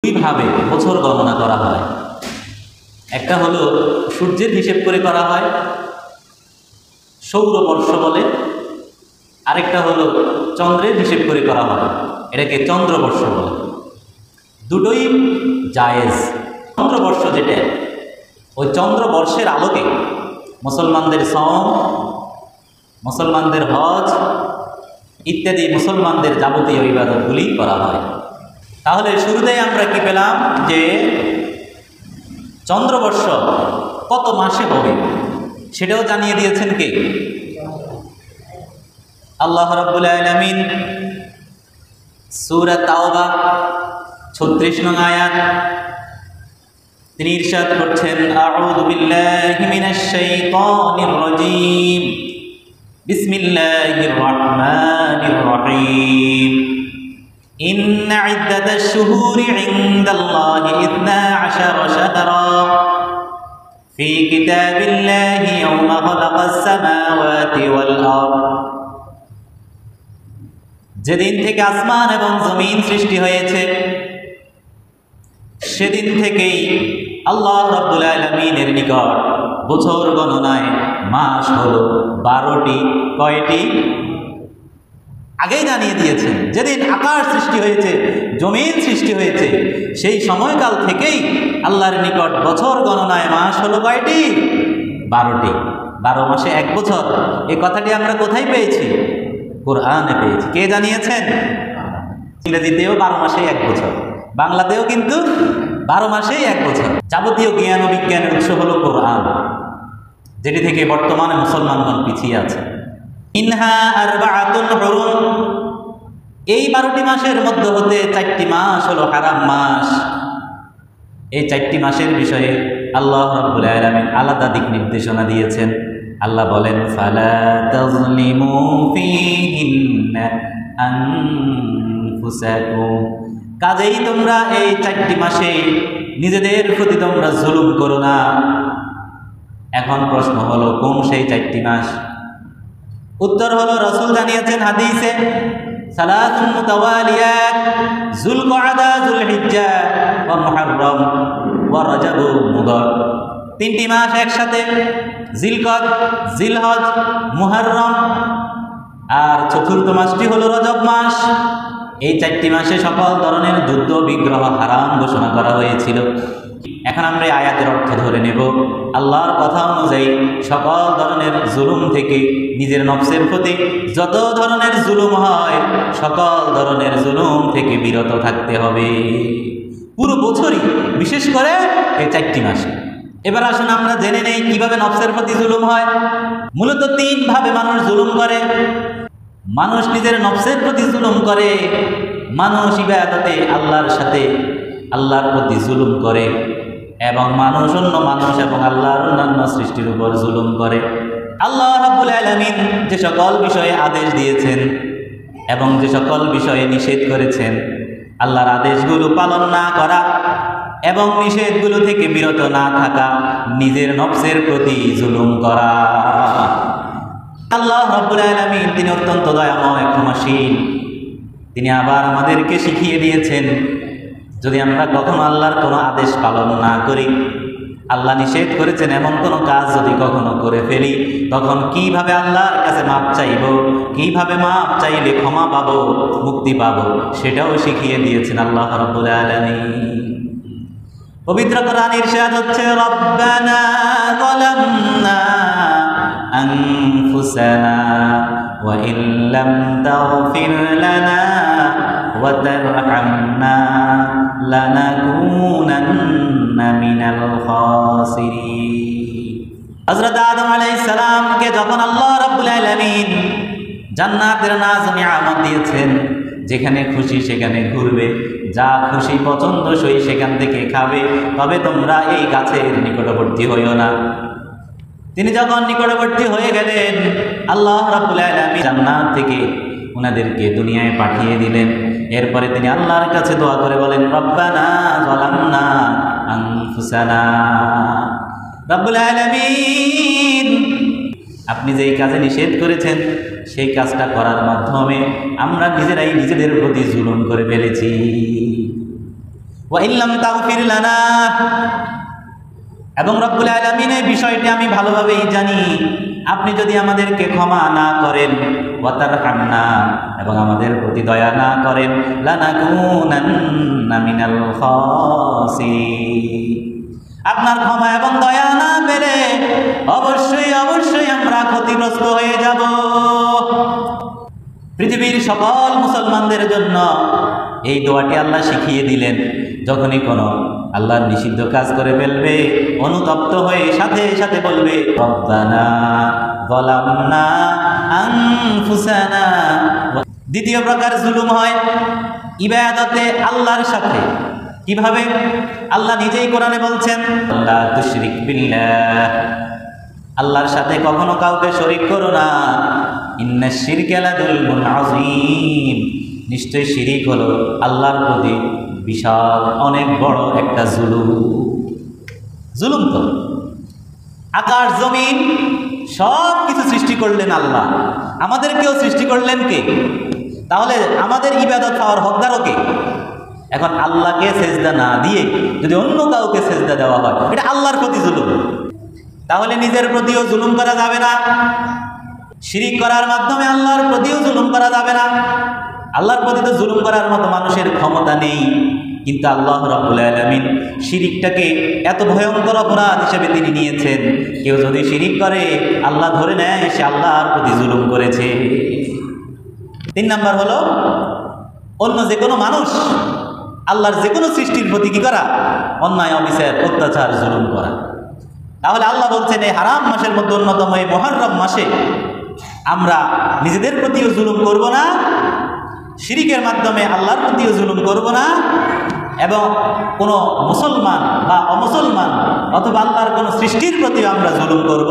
দুইভাবে বছর গণনা করা হয়। একটা হলো সূর্যের হিসেব করে করা হয়, সৌরবর্ষ বলে। আরেকটা হলো চন্দ্রের হিসেব করে করা হয়, এটাকে চন্দ্রবর্ষ বলে। দুটোই জায়েজ। চন্দ্রবর্ষ যেটা, ওই চন্দ্রবর্ষের আলোকে মুসলমানদের সওম, মুসলমানদের হজ ইত্যাদি মুসলমানদের যাবতীয় ইবাদতগুলি করা হয়। তাহলে শুরুতেই আমরা কি পেলাম যে চন্দ্রবর্ষ কত মাসে হবে সেটাও জানিয়ে দিয়েছেন কে? আল্লাহ রাব্বুল আলামিন সূরা তাওবা 36 নং আয়াত তিনি ইরশাদ করছেন, আউযু বিল্লাহি মিনাশ শাইতানির রাজীম, বিসমিল্লাহির রহমানির রহিম। ইন্না ইদ্দাতাশ শুহুরি ইনদাল্লাহি 12 শাহরা ফি কিতাবিল্লাহি ইয়াওমা খালাকাস সামাওয়াতি ওয়াল আরদ। যেদিন থেকে আসমান এবং জমিন সৃষ্টি হয়েছে সেদিন থেকেই আল্লাহ রাব্বুল আলামিনের নিকট বছর গণনায় মাস হলো 12টি। কয়টি? আগেই জানিয়ে দিয়েছেন। যেদিন আকাশ সৃষ্টি হয়েছে, জমিন সৃষ্টি হয়েছে, সেই সময়কাল থেকেই আল্লাহর নিকট বছর গণনায় মাস হলো কয়টি? 12টি। 12 মাসে 1 বছর। এই কথাটি আমরা কোথায় পেয়েছি? কোরআনে পেয়েছি। কে জানিয়েছেন? ইংরেজিতেও 12 মাসে 1 বছর, বাংলাতেও কিন্তু 12 মাসেই 1 বছর। যাবতীয় জ্ঞান ও বিজ্ঞানের উৎস হলো কোরআন, যেটি থেকে বর্তমানে মুসলমানগণ পিছিয়ে আছে। ইনহা আরবাআতুন হুরুম, এই 12টি মাসের মধ্য হতে 4টি মাস হলো হারাম মাস। এই 4টি মাসের বিষয়ে আল্লাহ রাব্বুল আলামিন আলাদা দিক নির্দেশনা দিয়েছেন। আল্লাহ বলেন, ফালা তাযলিমু ফীহিন্না আনফুসাকুম, কাজেই তোমরা এই 4টি মাসে নিজেদের প্রতি তোমরা জুলুম করো না। এখন প্রশ্ন হলো, কোন সেই 4টি মাস? উত্তর হলো, রাসূল জানিয়েছেন হাদিসে, সালাতুন মুতাওয়ালিয়াত, যুলকআদা, যুলহিজ্জা ওয়া মুহররম ওয়া রজব মুদর। 3টি মাস একসাথে, জিলকদ, জিলহজ, মুহররম, আর চতুর্থ মাসটি হলো রজব মাস। এই 4টি মাসে সকল ধরনের যুদ্ধ বিগ্রহ হারাম ঘোষণা করা হয়েছিল। এখন আমরা এই আয়াতের অর্থ ধরে নেব। আল্লাহর কথা অনুযায়ী সকল ধরনের জুলুম থেকে, নিজের নফসের প্রতি যত ধরনের জুলুম হয় সকল ধরনের জুলুম থেকে বিরত থাকতে হবে পুরো বছরই, বিশেষ করে এই 4টি মাসে। এবার আসুন আমরা জেনে নেই কিভাবে নফসের প্রতি জুলুম হয়। মূলত 3 ভাবে মানুষ জুলুম করে। মানুষ নিজের নফসের প্রতি জুলুম করে, মানুষ ইবাদতে আল্লাহর সাথে আল্লাহর প্রতি জুলুম করে, এবং মানুষ অন্য মানুষ এবং আল্লাহর অন্যান্য সৃষ্টির উপর জুলুম করে। আল্লাহ রাব্বুল আলামিন যে সকল বিষয়ে আদেশ দিয়েছেন এবং যে সকল বিষয়ে নিষেধ করেছেন, আল্লাহর আদেশগুলো পালন না করা এবং নিষেধগুলো থেকে বিরত না থাকা, নিজের নফসের প্রতি জুলুম করা। আল্লাহ রাব্বুল আলামিন তিনি অত্যন্ত দয়াময়, ক্ষমাশীল। তিনি আবার আমাদেরকে শিখিয়ে দিয়েছেন, যদি আমরা কখনো আল্লাহর কোনো আদেশ পালন না করি, আল্লাহ নিষেধ করেছেন এমন কোনো কাজ যদি কখনো করে ফেলি, তখন কিভাবে আল্লাহর কাছে মাপ চাইব, কিভাবে মাপ চাইলে ক্ষমা পাবো, মুক্তি পাবো, সেটাও শিখিয়ে দিয়েছেন আল্লাহ রাব্বুল আলামিন। পবিত্র কোরআন ইরশাদ হচ্ছে, রব্বানা যালামনা আনফুসানা ওয়া ইল্লাম তাগফির লানা ওয়া তারহামনা লানাকুনান্না মিনাল খাসিরিন। হযরত আদম আলাইহিস সালামকে যখন আল্লাহ রাব্বুল আলামিন জান্নাতের নাজ নিয়ামত দিয়েছেন, যেখানে খুশি সেখানে ঘুরবে, যা খুশি পছন্দসই সেখান থেকে খাবে, তবে তোমরা এই গাছের নিকটবর্তী হইও না। তিনি যখন নিকটবর্তী হয়ে গেলেন, আল্লাহ রাব্বুল আলামিন জান্নাত থেকে উনাদেরকে দুনিয়ায় পাঠিয়ে দিলেন। এরপরে তিনি আল্লাহর কাছে দোয়া করে বলেন, রব্বানা যালামনা আনফুসানা, রাব্বুল আলামিন আপনি যেই কাজে নিষেধ করেছেন সেই কাজটা করার মাধ্যমে আমরা নিজেরাই নিজেদের প্রতি জুলুম করে ফেলেছি। ওয়া ইল্লাম তাগফির লানা, এবং রব্বুল আলামিন এই বিষয়টি আমি ভালোভাবেই জানি, আপনি যদি আমাদেরকে ক্ষমা না করেন, ওয়া তারহামনা, এবং আমাদের প্রতি দয়া না করেন, লানাকুনান্না মিনাল খাসিরিন, আপনার ক্ষমা এবং দয়া না পেলে অবশ্যই অবশ্যই আমরা ক্ষতিগ্রস্ত হয়ে যাব। পৃথিবীর সকল মুসলমানদের জন্য এই দোয়াটি আল্লাহ শিখিয়ে দিলেন। যখনই কোনো আল্লাহর নিষিদ্ধ কাজ করে ফেলবে, অনুতপ্ত হয়ে সাথে সাথে বলবে রব্বানা যালামনা আনফুসানা। দ্বিতীয় প্রকার জুলুম হয় ইবাদতে আল্লাহর সাথে। কিভাবে? আল্লাহ নিজেই কোরআনে বলছেন, লা তুশরিক বিল্লাহ, আল্লাহর সাথে কখনো কাউকে শরীক করো না, ইন্নাশ শিরকা লাযুলমুন আযীম, নিশ্চয় শিরিক হলো আল্লাহর প্রতি বিশাল অনেক বড় একটা জুলুম। জুলুম তো আকাশ জমিন সব কিছু সৃষ্টি করলেন আল্লাহ, আমাদেরকেও সৃষ্টি করলেন কে? তাহলে আমাদের ইবাদত পাওয়ার হকদারও কে? এখন আল্লাহকে সেজদা না দিয়ে যদি অন্য কাউকে সেজদা দেওয়া হয়, এটা আল্লাহর প্রতি জুলুম। তাহলে নিজের প্রতিও জুলুম করা যাবে না, শিরিক করার মাধ্যমে আল্লাহর প্রতিও জুলুম করা যাবে না। আল্লাহর প্রতি তো জুলুম করার মতো মানুষের ক্ষমতা নেই, কিন্তু আল্লাহ রাব্বুল আলামিন শিরিকটাকে এত ভয়ঙ্কর অপরাধ হিসেবে তিনি নিয়েছেন। কেউ যদি শিরিক করে, আল্লাহ ধরে নেয় সে আল্লাহর প্রতি জুলুম করেছে। 3 নাম্বার হলো অন্য যে কোনো মানুষ, আল্লাহর যে কোনো সৃষ্টির প্রতি কি করা? অন্যায়, অবিচার, অত্যাচার, জুলুম করা। তাহলে আল্লাহ বলছেন এই হারাম মাসের মধ্যে অন্যতম এই মুহররম মাসে আমরা নিজেদের প্রতিও জুলুম করব না, শিরিকের মাধ্যমে আল্লাহর প্রতিও জুলুম করব না, এবং কোনো মুসলমান বা অমুসলমান অথবা আল্লাহর কোনো সৃষ্টির প্রতিও আমরা জুলুম করব